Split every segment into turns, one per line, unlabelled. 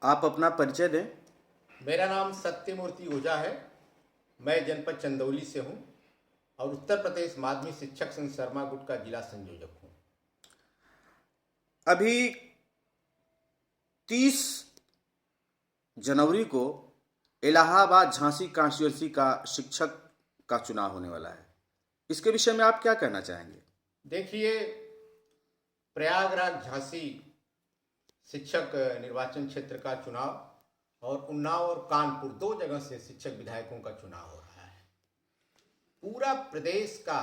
आप अपना परिचय दें।
मेरा नाम सत्यमूर्ति ओझा है। मैं जनपद चंदौली से हूँ और उत्तर प्रदेश माध्यमिक शिक्षक संघ शर्मा गुट का जिला संयोजक हूँ।
अभी 30 जनवरी को इलाहाबाद झांसी कॉन्स्टिट्यूंसी का शिक्षक का चुनाव होने वाला है। इसके विषय में आप क्या कहना चाहेंगे?
देखिए, प्रयागराज झांसी शिक्षक निर्वाचन क्षेत्र का चुनाव और उन्नाव और कानपुर दो जगह से शिक्षक विधायकों का चुनाव हो रहा है। पूरा प्रदेश का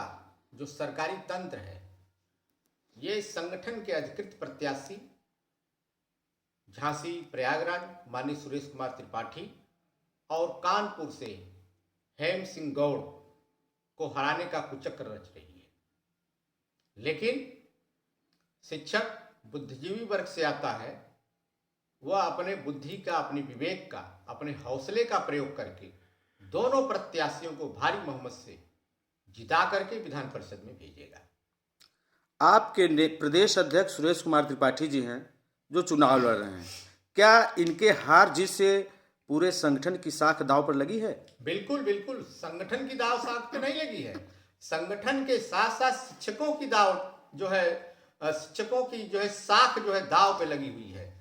जो सरकारी तंत्र है, ये संगठन के अधिकृत प्रत्याशी झांसी प्रयागराज माननीय सुरेश कुमार त्रिपाठी और कानपुर से हेम सिंह गौड़ को हराने का कुचक्र रच रही है। लेकिन शिक्षक बुद्धिजीवी वर्ग से आता है, वह अपने बुद्धि का, अपने विवेक का, अपने हौसले का प्रयोग करके दोनों प्रत्याशियों को भारी बहुमत से जिता करके विधान परिषद में भेजेगा।
आपके प्रदेश अध्यक्ष सुरेश कुमार त्रिपाठी जी हैं जो चुनाव लड़ रहे हैं। क्या इनके हार जीत से पूरे संगठन की साख दांव पर लगी है?
बिल्कुल बिल्कुल, संगठन की दाव साख पे नहीं लगी है। संगठन के साथ साथ शिक्षकों की दाव जो है, शिक्षकों की जो है साख जो है दाव पे लगी हुई है।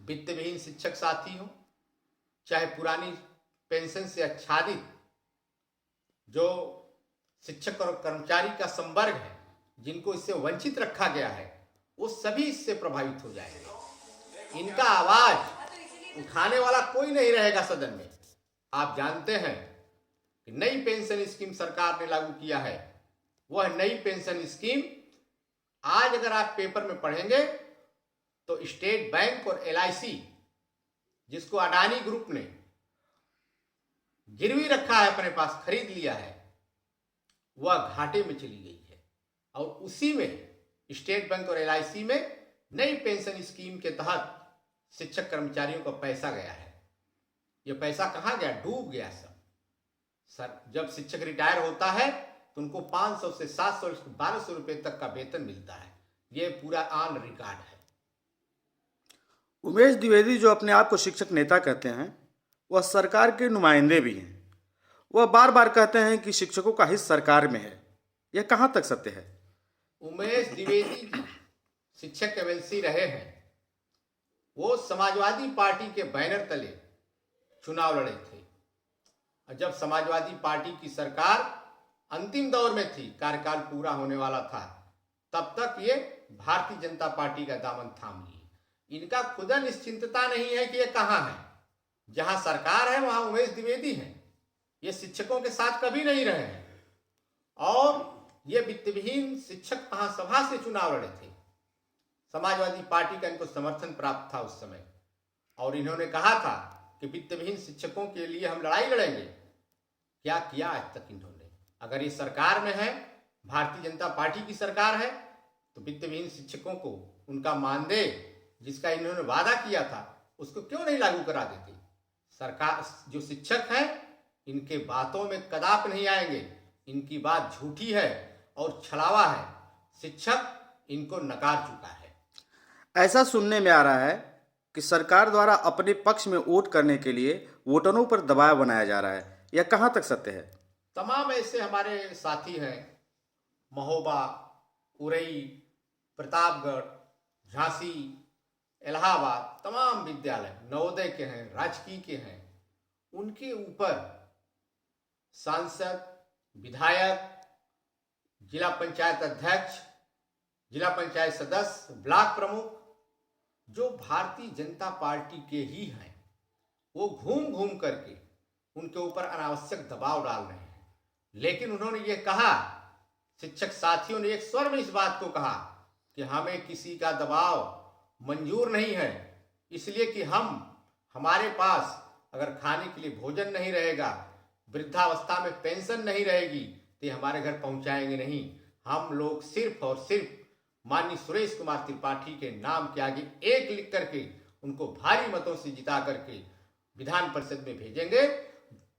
वित्त विहीन शिक्षक साथी हो, चाहे पुरानी पेंशन से आच्छादित जो शिक्षक और कर्मचारी का संवर्ग है, जिनको इससे वंचित रखा गया है, वो सभी इससे प्रभावित हो जाएंगे। इनका आवाज उठाने वाला कोई नहीं रहेगा सदन में। आप जानते हैं कि नई पेंशन स्कीम सरकार ने लागू किया है। वह नई पेंशन स्कीम आज अगर आप पेपर में पढ़ेंगे तो स्टेट बैंक और LIC, जिसको अडानी ग्रुप ने गिरवी रखा है, अपने पास खरीद लिया है, वह घाटे में चली गई है। और उसी में स्टेट बैंक और LIC में नई पेंशन स्कीम के तहत शिक्षक कर्मचारियों का पैसा गया है। ये पैसा कहाँ गया? डूब गया सब। सर, जब शिक्षक रिटायर होता है तो उनको 500 से 700 1200 रुपए तक का वेतन मिलता है। ये पूरा ऑन रिकॉर्ड है।
उमेश द्विवेदी जो अपने आप को शिक्षक नेता कहते हैं, वह सरकार के नुमाइंदे भी हैं। वह बार बार कहते हैं कि शिक्षकों का हिस्सा सरकार में है। यह कहाँ तक सत्य है?
उमेश द्विवेदी जी शिक्षक MLC रहे हैं। वो समाजवादी पार्टी के बैनर तले चुनाव लड़े थे। और जब समाजवादी पार्टी की सरकार अंतिम दौर में थी, कार्यकाल पूरा होने वाला था, तब तक ये भारतीय जनता पार्टी का दामन थाम लिए। इनका खुदा निश्चिंतता नहीं है कि ये कहाँ है। जहां सरकार है वहां उमेश द्विवेदी हैं। ये शिक्षकों के साथ कभी नहीं रहे हैं। और ये वित्तविहीन शिक्षक महासभा से चुनाव लड़े थे। समाजवादी पार्टी का इनको समर्थन प्राप्त था उस समय, और इन्होंने कहा था कि वित्तविहीन शिक्षकों के लिए हम लड़ाई लड़ेंगे। क्या किया आज तक इन्होंने? अगर ये सरकार में है, भारतीय जनता पार्टी की सरकार है, तो वित्तविहीन शिक्षकों को उनका मानदेय जिसका इन्होंने वादा किया था, उसको क्यों नहीं लागू करा देते? सरकार जो शिक्षक हैं, इनके बातों में कदाप नहीं आएंगे। इनकी बात झूठी है और छलावा है। शिक्षक इनको नकार चुका है।
ऐसा सुनने में आ रहा है कि सरकार द्वारा अपने पक्ष में वोट करने के लिए वोटरों पर दबाव बनाया जा रहा है। यह कहाँ तक सत्य है?
तमाम ऐसे हमारे साथी हैं, महोबा, उरई, प्रतापगढ़, झांसी, इलाहाबाद, तमाम विद्यालय नवोदय के हैं, राजकीय के हैं। उनके ऊपर सांसद, विधायक, जिला पंचायत अध्यक्ष, जिला पंचायत सदस्य, ब्लॉक प्रमुख, जो भारतीय जनता पार्टी के ही हैं, वो घूम घूम करके उनके ऊपर अनावश्यक दबाव डाल रहे हैं। लेकिन उन्होंने ये कहा, शिक्षक साथियों ने एक स्वर में इस बात को कहा कि हमें किसी का दबाव मंजूर नहीं है, इसलिए कि हमारे पास अगर खाने के लिए भोजन नहीं रहेगा, वृद्धावस्था में पेंशन नहीं रहेगी, तो हमारे घर पहुंचाएंगे नहीं। हम लोग सिर्फ और सिर्फ माननीय सुरेश कुमार त्रिपाठी के नाम के आगे एक लिख करके उनको भारी मतों से जिता करके विधान परिषद में भेजेंगे,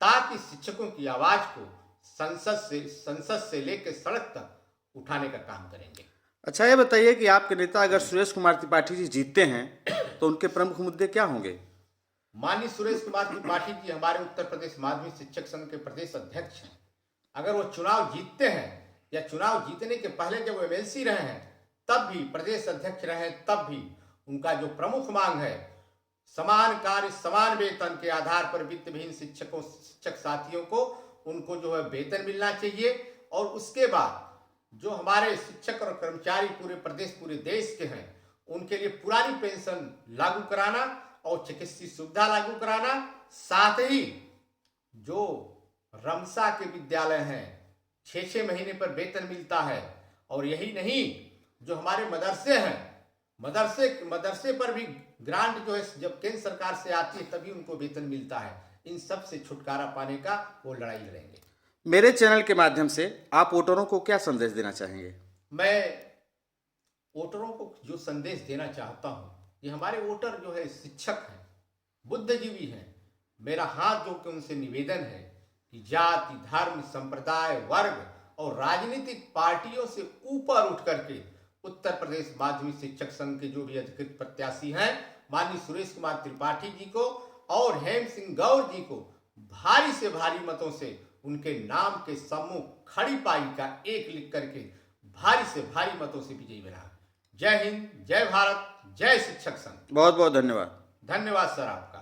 ताकि शिक्षकों की आवाज को संसद से लेकर सड़क तक उठाने का काम करेंगे।
अच्छा, ये बताइए कि आपके नेता अगर सुरेश कुमार त्रिपाठी जी जीतते हैं तो उनके प्रमुख मुद्दे क्या होंगे?
माननीय सुरेश कुमार त्रिपाठी जी हमारे उत्तर प्रदेश माध्यमिक शिक्षक संघ के प्रदेश अध्यक्ष हैं। अगर वो चुनाव जीतते हैं या चुनाव जीतने के पहले जब वो एमएलसी रहे हैं तब भी, प्रदेश अध्यक्ष रहे तब भी, उनका जो प्रमुख मांग है समान कार्य समान वेतन के आधार पर वित्तविहीन शिक्षक साथियों को उनको जो है वेतन मिलना चाहिए। और उसके बाद जो हमारे शिक्षक और कर्मचारी पूरे प्रदेश पूरे देश के हैं उनके लिए पुरानी पेंशन लागू कराना और चिकित्सीय सुविधा लागू कराना, साथ ही जो रमसा के विद्यालय हैं 6-6 महीने पर वेतन मिलता है। और यही नहीं, जो हमारे मदरसे हैं, मदरसे पर भी ग्रांट जो है जब केंद्र सरकार से आती है तभी उनको वेतन मिलता है। इन सब से छुटकारा पाने का वो लड़ाई लड़ेंगे।
मेरे चैनल के माध्यम से आप वोटरों को क्या संदेश देना चाहेंगे?
मैं वोटरों को जो संदेश देना चाहता हूँ, ये हमारे वोटर जो है शिक्षक हैं, बुद्धिजीवी हैं। मेरा हाथ जो कि उनसे निवेदन है कि जाति धर्म संप्रदाय वर्ग और राजनीतिक पार्टियों से ऊपर उठ करके उत्तर प्रदेश माध्यमिक शिक्षक संघ के जो भी अधिकृत प्रत्याशी हैं माननीय सुरेश कुमार त्रिपाठी जी को और हेम सिंह गौर जी को भारी से भारी मतों से उनके नाम के सम्मुख खड़ी पाई का 1 लिख करके भारी से भारी मतों से विजयी बना। जय हिंद, जय भारत, जय शिक्षक संघ।
बहुत बहुत धन्यवाद।
धन्यवाद सर आपका।